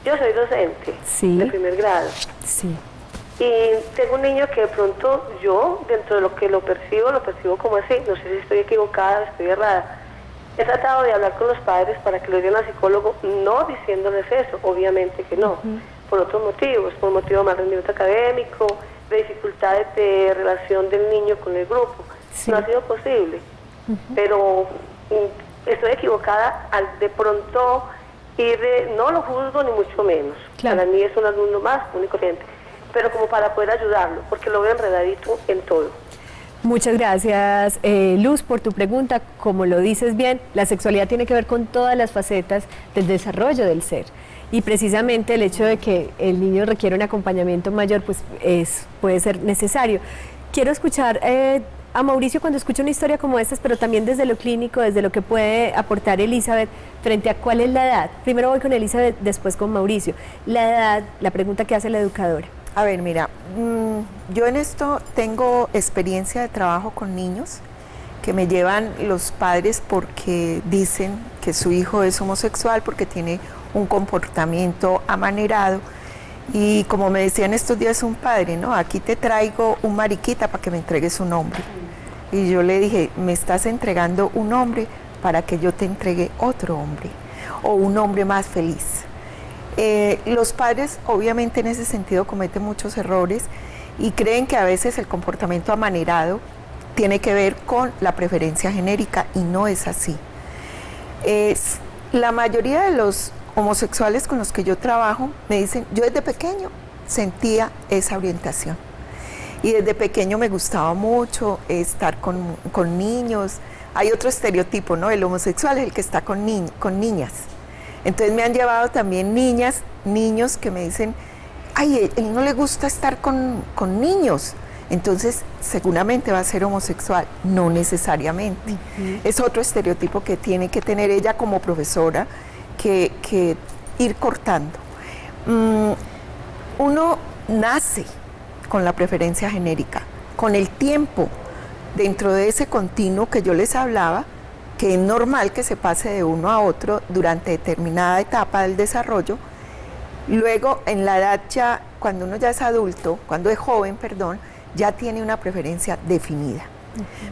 Yo soy docente de primer grado. Sí. Y tengo un niño que de pronto yo, dentro de lo que lo percibo como así. No sé si estoy equivocada, estoy errada. He tratado de hablar con los padres para que lo lleven al psicólogo, no diciéndoles eso, obviamente que no, por otros motivos, por motivo de mal rendimiento académico, de dificultades de relación del niño con el grupo. No ha sido posible, pero estoy equivocada al de pronto ir no lo juzgo ni mucho menos. Claro. Para mí es un alumno más, común y corriente, pero como para poder ayudarlo, porque lo veo enredadito en todo. Muchas gracias, Luz, por tu pregunta. Como lo dices bien, la sexualidad tiene que ver con todas las facetas del desarrollo del ser. Y precisamente el hecho de que el niño requiere un acompañamiento mayor, pues puede ser necesario. Quiero escuchar a Mauricio cuando escucha una historia como esta, pero también desde lo clínico, desde lo que puede aportar Elizabeth, frente a cuál es la edad. Primero voy con Elizabeth, después con Mauricio. La edad, la pregunta que hace la educadora. A ver, mira, yo en esto tengo experiencia de trabajo con niños que me llevan los padres porque dicen que su hijo es homosexual porque tiene un comportamiento amanerado. Y como me decía en estos días un padre, ¿no? Aquí te traigo un mariquita para que me entregues un hombre. Y yo le dije, me estás entregando un hombre para que yo te entregue otro hombre o un hombre más feliz. Los padres obviamente en ese sentido cometen muchos errores y creen que a veces el comportamiento amanerado tiene que ver con la preferencia genérica y no es así. La mayoría de los homosexuales con los que yo trabajo me dicen, yo desde pequeño sentía esa orientación y desde pequeño me gustaba mucho estar con niños. Hay otro estereotipo, ¿no? El homosexual es el que está con niñas. Entonces me han llevado también niños que me dicen, ay, él no le gusta estar con niños, entonces seguramente va a ser homosexual. No necesariamente. Es otro estereotipo que tiene que tener ella como profesora que ir cortando. Uno nace con la preferencia genérica, con el tiempo, dentro de ese continuo que yo les hablaba, que es normal que se pase de uno a otro durante determinada etapa del desarrollo. Luego, en la edad ya, cuando uno ya es adulto, cuando es joven, perdón, ya tiene una preferencia definida.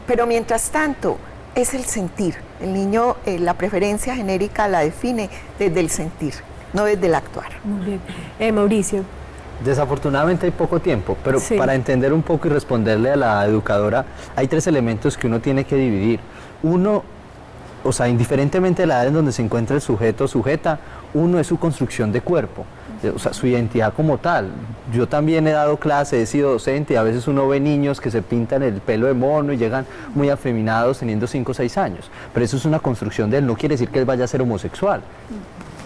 Pero mientras tanto, es el sentir. El niño, la preferencia genérica la define desde el sentir, no desde el actuar. Muy bien. Mauricio. Desafortunadamente hay poco tiempo, pero para entender un poco y responderle a la educadora, hay 3 elementos que uno tiene que dividir. Uno, o sea, indiferentemente de la edad en donde se encuentra el sujeto o sujeta, uno es su construcción de cuerpo, o sea, su identidad como tal. Yo también he dado clase, he sido docente, y a veces uno ve niños que se pintan el pelo de mono y llegan muy afeminados teniendo 5 o 6 años, pero eso es una construcción de él, no quiere decir que él vaya a ser homosexual.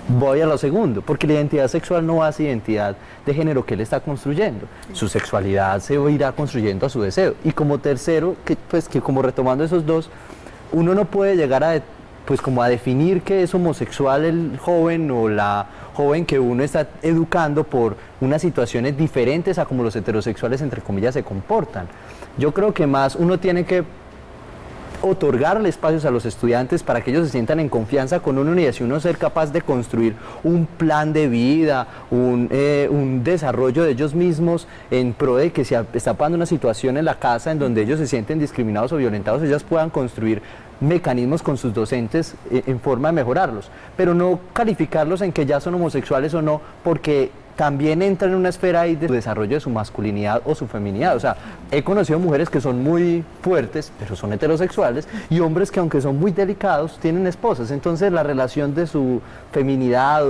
Voy a lo segundo, porque la identidad sexual no hace identidad de género que él está construyendo. Su sexualidad se irá construyendo a su deseo. Y como tercero, que como retomando esos dos, uno no puede llegar a definir que es homosexual el joven o la joven que uno está educando por unas situaciones diferentes a como los heterosexuales, entre comillas, se comportan. Yo creo que más uno tiene que otorgarle espacios a los estudiantes para que ellos se sientan en confianza con uno y así uno ser capaz de construir un plan de vida, un desarrollo de ellos mismos en pro de que se está pasando una situación en la casa en donde ellos se sienten discriminados o violentados, ellas puedan construir mecanismos con sus docentes en forma de mejorarlos, pero no calificarlos en que ya son homosexuales o no, porque también entran en una esfera ahí de desarrollo de su masculinidad o su feminidad. O sea, he conocido mujeres que son muy fuertes, pero son heterosexuales, y hombres que aunque son muy delicados, tienen esposas. Entonces la relación de su feminidad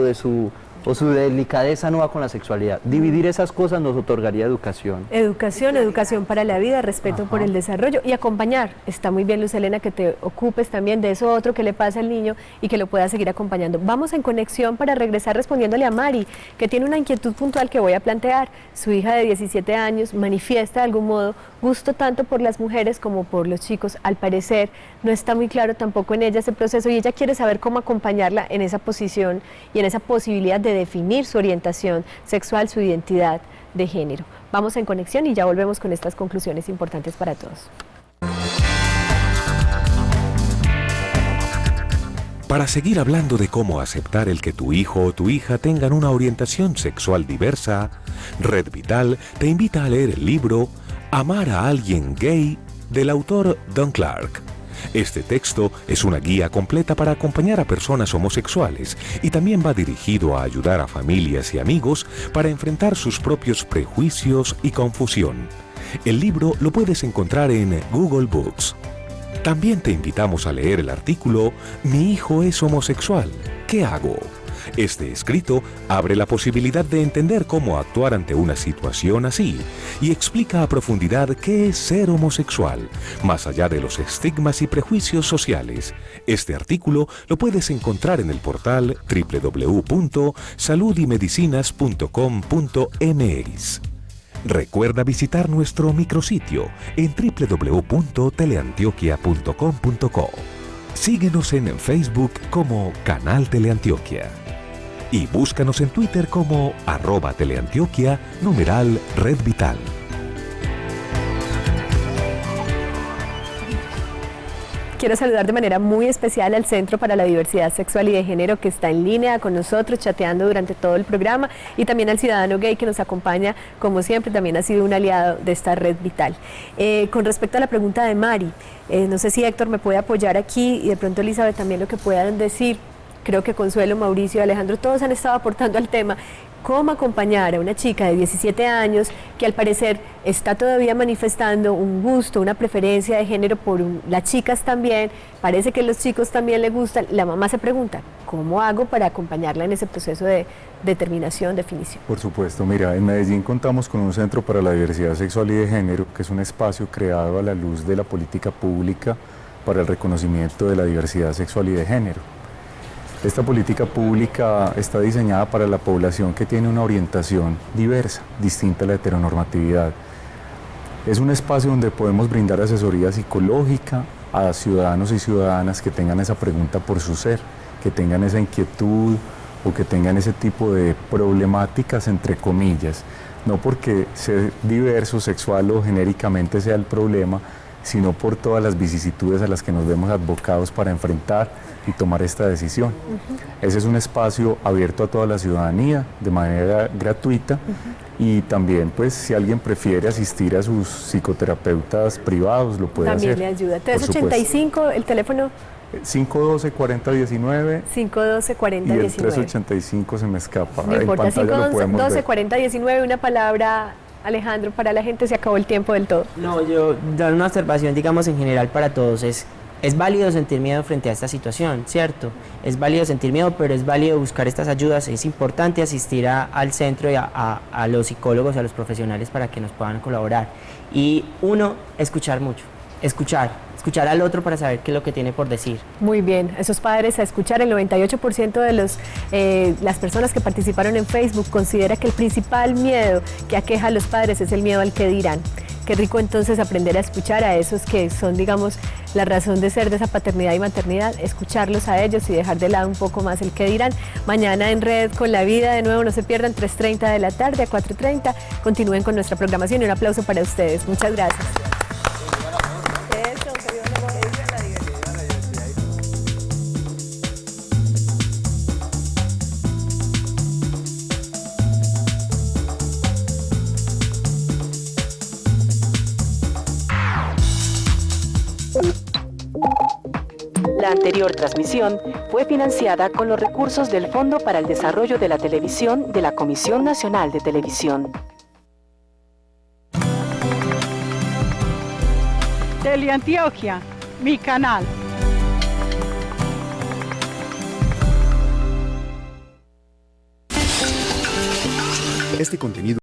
o su delicadeza no va con la sexualidad. Dividir esas cosas nos otorgaría educación. Educación para la vida, respeto por el desarrollo y acompañar. Está muy bien, Luz Helena, que te ocupes también de eso otro que le pasa al niño y que lo puedas seguir acompañando. Vamos en conexión para regresar respondiéndole a Mari, que tiene una inquietud puntual que voy a plantear. Su hija de 17 años manifiesta de algún modo gusto tanto por las mujeres como por los chicos. Al parecer no está muy claro tampoco en ella ese proceso y ella quiere saber cómo acompañarla en esa posición y en esa posibilidad de definir su orientación sexual, su identidad de género. Vamos en conexión y ya volvemos con estas conclusiones importantes para todos. Para seguir hablando de cómo aceptar el que tu hijo o tu hija tengan una orientación sexual diversa, Red Vital te invita a leer el libro Amar a alguien gay del autor Don Clark. Este texto es una guía completa para acompañar a personas homosexuales y también va dirigido a ayudar a familias y amigos para enfrentar sus propios prejuicios y confusión. El libro lo puedes encontrar en Google Books. También te invitamos a leer el artículo Mi hijo es homosexual, ¿qué hago? Este escrito abre la posibilidad de entender cómo actuar ante una situación así y explica a profundidad qué es ser homosexual, más allá de los estigmas y prejuicios sociales. Este artículo lo puedes encontrar en el portal www.saludymedicinas.com.mx. Recuerda visitar nuestro micrositio en www.teleantioquia.com.co. Síguenos en Facebook como Canal Teleantioquia. Y búscanos en Twitter como @teleantioquia /Red Vital. Quiero saludar de manera muy especial al Centro para la Diversidad Sexual y de Género que está en línea con nosotros, chateando durante todo el programa, y también al Ciudadano Gay que nos acompaña, como siempre, también ha sido un aliado de esta Red Vital. Con respecto a la pregunta de Mari, no sé si Héctor me puede apoyar aquí y de pronto Elizabeth también lo que puedan decir. Creo que Consuelo, Mauricio y Alejandro todos han estado aportando al tema. ¿Cómo acompañar a una chica de 17 años que al parecer está todavía manifestando un gusto, una preferencia de género por las chicas también? Parece que los chicos también le gustan. La mamá se pregunta, ¿cómo hago para acompañarla en ese proceso de determinación, definición? Por supuesto, mira, en Medellín contamos con un Centro para la Diversidad Sexual y de Género, que es un espacio creado a la luz de la política pública para el reconocimiento de la diversidad sexual y de género. Esta política pública está diseñada para la población que tiene una orientación diversa, distinta a la heteronormatividad. Es un espacio donde podemos brindar asesoría psicológica a ciudadanos y ciudadanas que tengan esa pregunta por su ser, que tengan esa inquietud o que tengan ese tipo de problemáticas, entre comillas. No porque ser diverso, sexual o genéricamente sea el problema, sino por todas las vicisitudes a las que nos vemos abocados para enfrentar y tomar esta decisión. Ese es un espacio abierto a toda la ciudadanía de manera gratuita y también, pues, si alguien prefiere asistir a sus psicoterapeutas privados, lo puede hacer. También le ayuda. 385, el teléfono. 512-4019. 512-4019. Y el 385 se me escapa. No importa, 512-4019, una palabra, Alejandro, para la gente. Se acabó el tiempo del todo. No, yo dar una observación, digamos, en general para todos es válido sentir miedo frente a esta situación, ¿cierto? Es válido sentir miedo, pero es válido buscar estas ayudas. Es importante asistir al centro y a los psicólogos, a los profesionales para que nos puedan colaborar. Y uno, escuchar mucho, escuchar al otro para saber qué es lo que tiene por decir. Muy bien, esos padres a escuchar. El 98% de las personas que participaron en Facebook considera que el principal miedo que aqueja a los padres es el miedo al que dirán. Qué rico entonces aprender a escuchar a esos que son, digamos, la razón de ser de esa paternidad y maternidad, escucharlos a ellos y dejar de lado un poco más el que dirán. Mañana en Red con la Vida, de nuevo, no se pierdan, 3:30 de la tarde a 4:30. Continúen con nuestra programación y un aplauso para ustedes. Muchas gracias. Eso, anterior transmisión fue financiada con los recursos del Fondo para el Desarrollo de la Televisión de la Comisión Nacional de Televisión. Teleantioquia, mi canal. Este contenido